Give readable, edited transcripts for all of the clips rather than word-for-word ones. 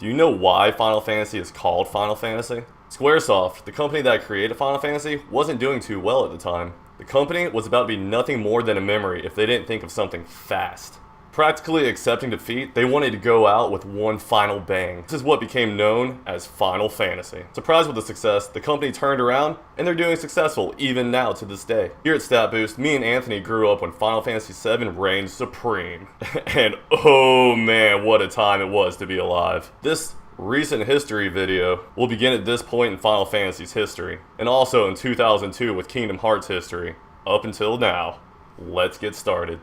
Do you know why Final Fantasy is called Final Fantasy? Squaresoft, the company that created Final Fantasy, wasn't doing too well at the time. The company was about to be nothing more than a memory if they didn't think of something fast. Practically accepting defeat, they wanted to go out with one final bang. This is what became known as Final Fantasy. Surprised with the success, the company turned around, and they're doing successful even now to this day. Here at Stat Boost, me and Anthony grew up when Final Fantasy VII reigned supreme. And oh man, what a time it was to be alive. This recent history video will begin at this point in Final Fantasy's history, and also in 2002 with Kingdom Hearts history, up until now. Let's get started.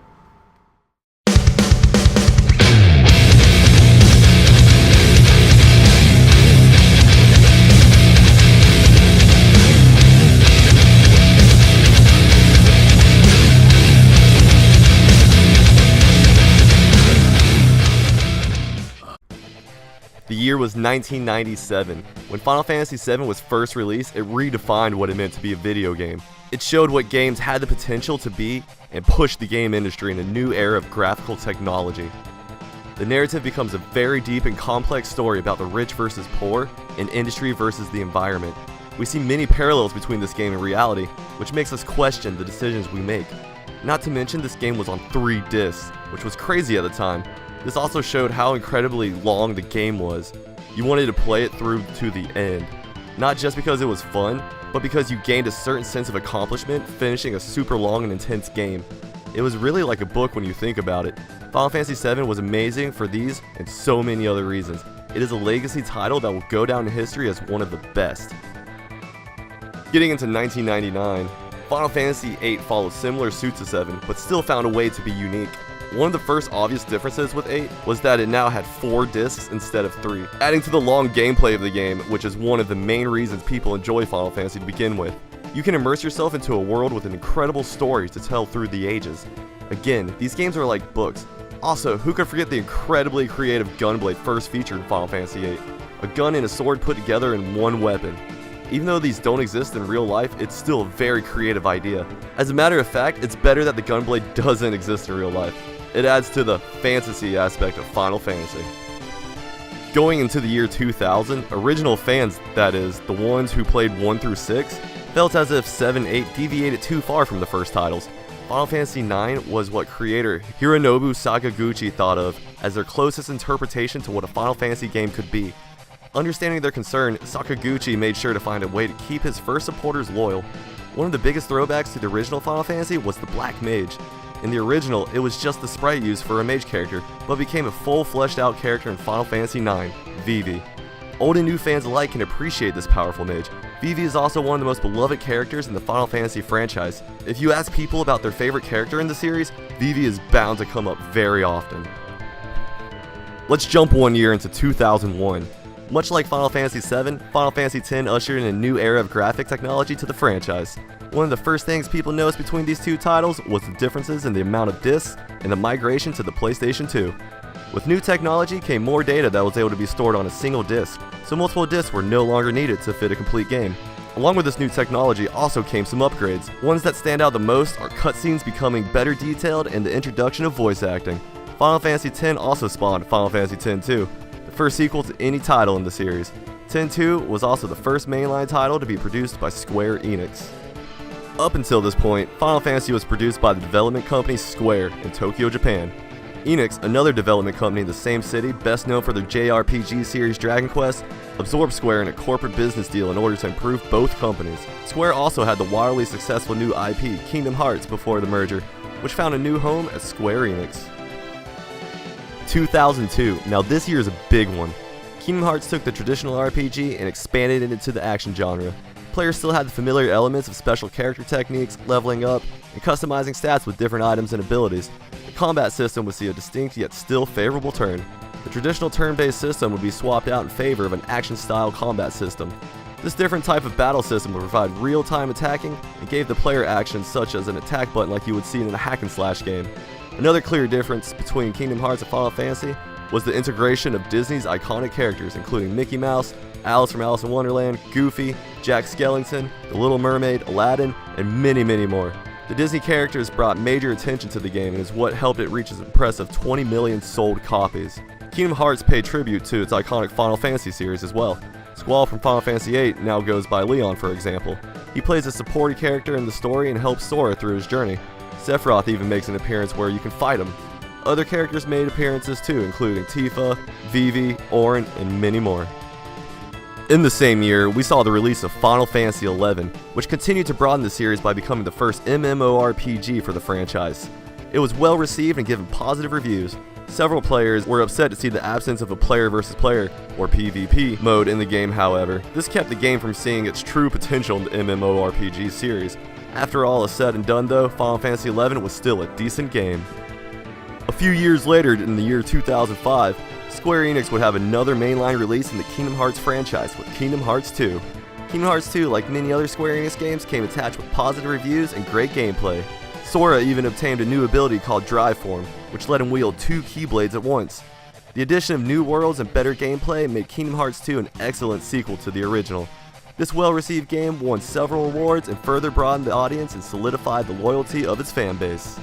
The year was 1997. When Final Fantasy VII was first released, it redefined what it meant to be a video game. It showed what games had the potential to be and pushed the game industry in a new era of graphical technology. The narrative becomes a very deep and complex story about the rich versus poor and industry versus the environment. We see many parallels between this game and reality, which makes us question the decisions we make. Not to mention, this game was on 3 discs, which was crazy at the time. This also showed how incredibly long the game was. You wanted to play it through to the end. Not just because it was fun, but because you gained a certain sense of accomplishment finishing a super long and intense game. It was really like a book when you think about it. Final Fantasy VII was amazing for these and so many other reasons. It is a legacy title that will go down in history as one of the best. Getting into 1999, Final Fantasy VIII followed similar suit to 7, but still found a way to be unique. One of the first obvious differences with 8 was that it now had 4 discs instead of 3, adding to the long gameplay of the game, which is one of the main reasons people enjoy Final Fantasy to begin with. You can immerse yourself into a world with an incredible story to tell through the ages. Again, these games are like books. Also, who could forget the incredibly creative Gunblade first featured in Final Fantasy VIII? A gun and a sword put together in one weapon. Even though these don't exist in real life, it's still a very creative idea. As a matter of fact, it's better that the Gunblade doesn't exist in real life. It adds to the fantasy aspect of Final Fantasy. Going into the year 2000, original fans, that is, the ones who played 1 through 6, felt as if 7 and 8 deviated too far from the first titles. Final Fantasy IX was what creator Hironobu Sakaguchi thought of as their closest interpretation to what a Final Fantasy game could be. Understanding their concern, Sakaguchi made sure to find a way to keep his first supporters loyal. One of the biggest throwbacks to the original Final Fantasy was the Black Mage. In the original, it was just the sprite used for a mage character, but became a full fleshed out character in Final Fantasy IX, Vivi. Old and new fans alike can appreciate this powerful mage. Vivi is also one of the most beloved characters in the Final Fantasy franchise. If you ask people about their favorite character in the series, Vivi is bound to come up very often. Let's jump 1 year into 2001. Much like Final Fantasy VII, Final Fantasy X ushered in a new era of graphic technology to the franchise. One of the first things people noticed between these two titles was the differences in the amount of discs and the migration to the PlayStation 2. With new technology came more data that was able to be stored on a single disc, so multiple discs were no longer needed to fit a complete game. Along with this new technology also came some upgrades. Ones that stand out the most are cutscenes becoming better detailed and the introduction of voice acting. Final Fantasy X also spawned Final Fantasy X-2, the first sequel to any title in the series. X-2 was also the first mainline title to be produced by Square Enix. Up until this point, Final Fantasy was produced by the development company Square in Tokyo, Japan. Enix, another development company in the same city, best known for their JRPG series Dragon Quest, absorbed Square in a corporate business deal in order to improve both companies. Square also had the wildly successful new IP, Kingdom Hearts, before the merger, which found a new home at Square Enix. 2002, now this year is a big one. Kingdom Hearts took the traditional RPG and expanded it into the action genre. Players still had the familiar elements of special character techniques, leveling up, and customizing stats with different items and abilities. The combat system would see a distinct yet still favorable turn. The traditional turn-based system would be swapped out in favor of an action-style combat system. This different type of battle system would provide real-time attacking and gave the player actions such as an attack button like you would see in a hack-and-slash game. Another clear difference between Kingdom Hearts and Final Fantasy was the integration of Disney's iconic characters, including Mickey Mouse, Alice from Alice in Wonderland, Goofy, Jack Skellington, The Little Mermaid, Aladdin, and many, many more. The Disney characters brought major attention to the game and is what helped it reach its impressive 20 million sold copies. Kingdom Hearts paid tribute to its iconic Final Fantasy series as well. Squall from Final Fantasy VIII now goes by Leon, for example. He plays a supporting character in the story and helps Sora through his journey. Sephiroth even makes an appearance where you can fight him. Other characters made appearances too, including Tifa, Vivi, Auron, and many more. In the same year, we saw the release of Final Fantasy XI, which continued to broaden the series by becoming the first MMORPG for the franchise. It was well received and given positive reviews. Several players were upset to see the absence of a player versus player, or PvP, mode in the game, however. This kept the game from seeing its true potential in the MMORPG series. After all is said and done though, Final Fantasy XI was still a decent game. A few years later, in the year 2005, Square Enix would have another mainline release in the Kingdom Hearts franchise with Kingdom Hearts 2. Kingdom Hearts 2, like many other Square Enix games, came attached with positive reviews and great gameplay. Sora even obtained a new ability called Drive Form, which let him wield 2 Keyblades at once. The addition of new worlds and better gameplay made Kingdom Hearts 2 an excellent sequel to the original. This well-received game won several awards and further broadened the audience and solidified the loyalty of its fanbase.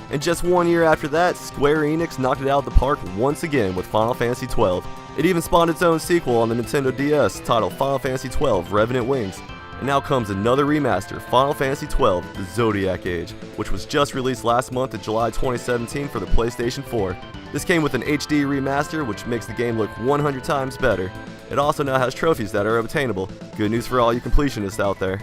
And just 1 year after that, Square Enix knocked it out of the park once again with Final Fantasy XII. It even spawned its own sequel on the Nintendo DS titled Final Fantasy XII Revenant Wings. And now comes another remaster, Final Fantasy XII The Zodiac Age, which was just released last month in July 2017 for the PlayStation 4. This came with an HD remaster, which makes the game look 100 times better. It also now has trophies that are obtainable. Good news for all you completionists out there.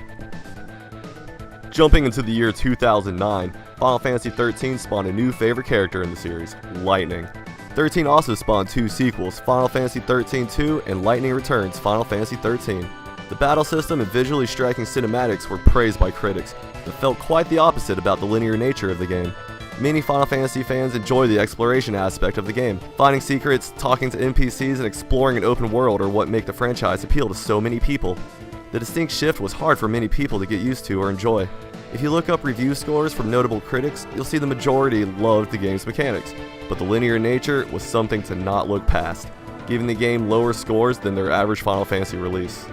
Jumping into the year 2009, Final Fantasy XIII spawned a new favorite character in the series, Lightning. 13 also spawned 2 sequels, Final Fantasy XIII 2 and Lightning Returns Final Fantasy XIII. The battle system and visually striking cinematics were praised by critics, but felt quite the opposite about the linear nature of the game. Many Final Fantasy fans enjoy the exploration aspect of the game. Finding secrets, talking to NPCs, and exploring an open world are what make the franchise appeal to so many people. The distinct shift was hard for many people to get used to or enjoy. If you look up review scores from notable critics, you'll see the majority loved the game's mechanics, but the linear nature was something to not look past, giving the game lower scores than their average Final Fantasy release.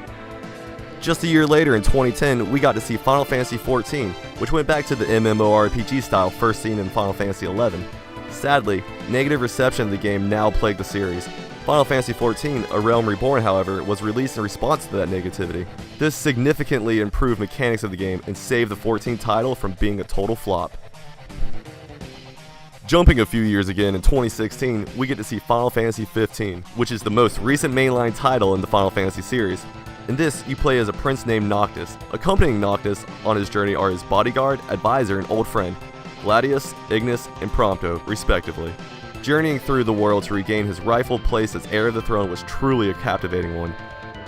Just a year later in 2010, we got to see Final Fantasy XIV, which went back to the MMORPG style first seen in Final Fantasy XI. Sadly, negative reception of the game now plagued the series. Final Fantasy XIV, A Realm Reborn, however, was released in response to that negativity. This significantly improved mechanics of the game and saved the 14 title from being a total flop. Jumping a few years again, in 2016, we get to see Final Fantasy XV, which is the most recent mainline title in the Final Fantasy series. In this, you play as a prince named Noctis. Accompanying Noctis on his journey are his bodyguard, advisor, and old friend, Gladius, Ignis, and Prompto, respectively. Journeying through the world to regain his rightful place as heir of the throne was truly a captivating one.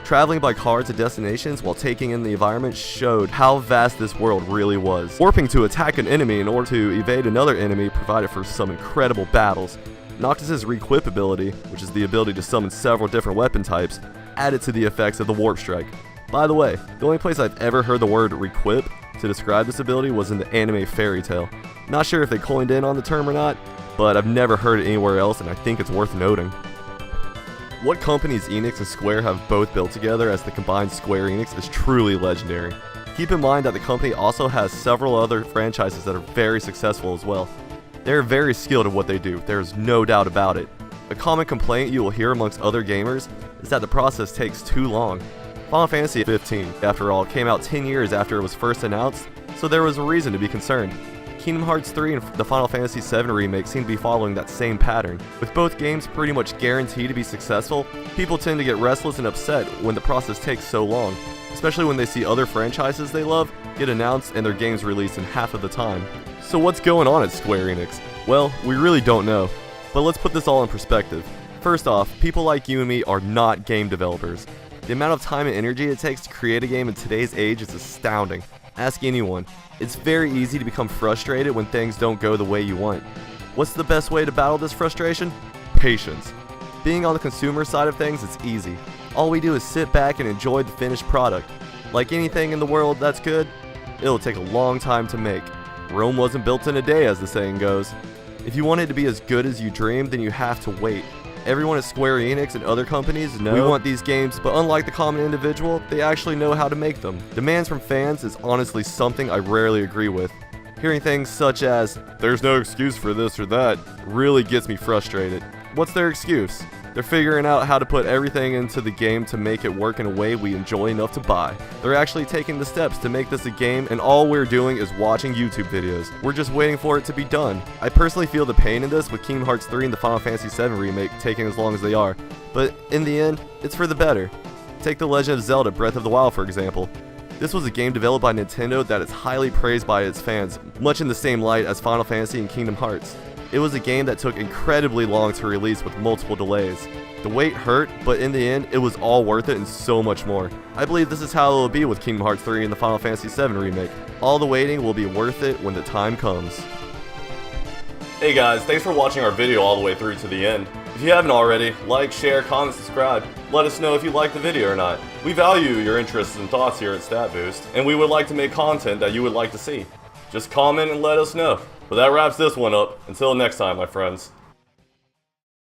Traveling by car to destinations while taking in the environment showed how vast this world really was. Warping to attack an enemy in order to evade another enemy provided for some incredible battles. Noctis' requip ability, which is the ability to summon several different weapon types, added to the effects of the Warp Strike. By the way, the only place I've ever heard the word requip to describe this ability was in the anime Fairy Tail. Not sure if they coined in on the term or not, but I've never heard it anywhere else and I think it's worth noting. What companies Enix and Square have both built together as the combined Square Enix is truly legendary. Keep in mind that the company also has several other franchises that are very successful as well. They are very skilled at what they do, there's no doubt about it. A common complaint you will hear amongst other gamers is that the process takes too long. Final Fantasy XV, after all, came out 10 years after it was first announced, so there was a reason to be concerned. Kingdom Hearts 3 and the Final Fantasy VII remake seem to be following that same pattern. With both games pretty much guaranteed to be successful, people tend to get restless and upset when the process takes so long, especially when they see other franchises they love get announced and their games released in half of the time. So what's going on at Square Enix? Well, we really don't know. But let's put this all in perspective. First off, people like you and me are not game developers. The amount of time and energy it takes to create a game in today's age is astounding. Ask anyone. It's very easy to become frustrated when things don't go the way you want. What's the best way to battle this frustration? Patience. Being on the consumer side of things, it's easy. All we do is sit back and enjoy the finished product. Like anything in the world that's good, it'll take a long time to make. Rome wasn't built in a day, as the saying goes. If you want it to be as good as you dreamed, then you have to wait. Everyone at Square Enix and other companies know we want these games, but unlike the common individual, they actually know how to make them. Demands from fans is honestly something I rarely agree with. Hearing things such as, "there's no excuse for this or that," really gets me frustrated. what's their excuse? They're figuring out how to put everything into the game to make it work in a way we enjoy enough to buy. They're actually taking the steps to make this a game, and all we're doing is watching YouTube videos. We're just waiting for it to be done. I personally feel the pain in this with Kingdom Hearts 3 and the Final Fantasy VII Remake taking as long as they are, but in the end, it's for the better. Take The Legend of Zelda Breath of the Wild for example. This was a game developed by Nintendo that is highly praised by its fans, much in the same light as Final Fantasy and Kingdom Hearts. It was a game that took incredibly long to release with multiple delays. The wait hurt, but in the end, it was all worth it and so much more. I believe this is how it will be with Kingdom Hearts 3 and the Final Fantasy VII Remake. All the waiting will be worth it when the time comes. Hey guys, thanks for watching our video all the way through to the end. If you haven't already, like, share, comment, subscribe. Let us know if you liked the video or not. We value your interests and thoughts here at Stat Boost, and we would like to make content that you would like to see. Just comment and let us know. But that wraps this one up. Until next time, my friends.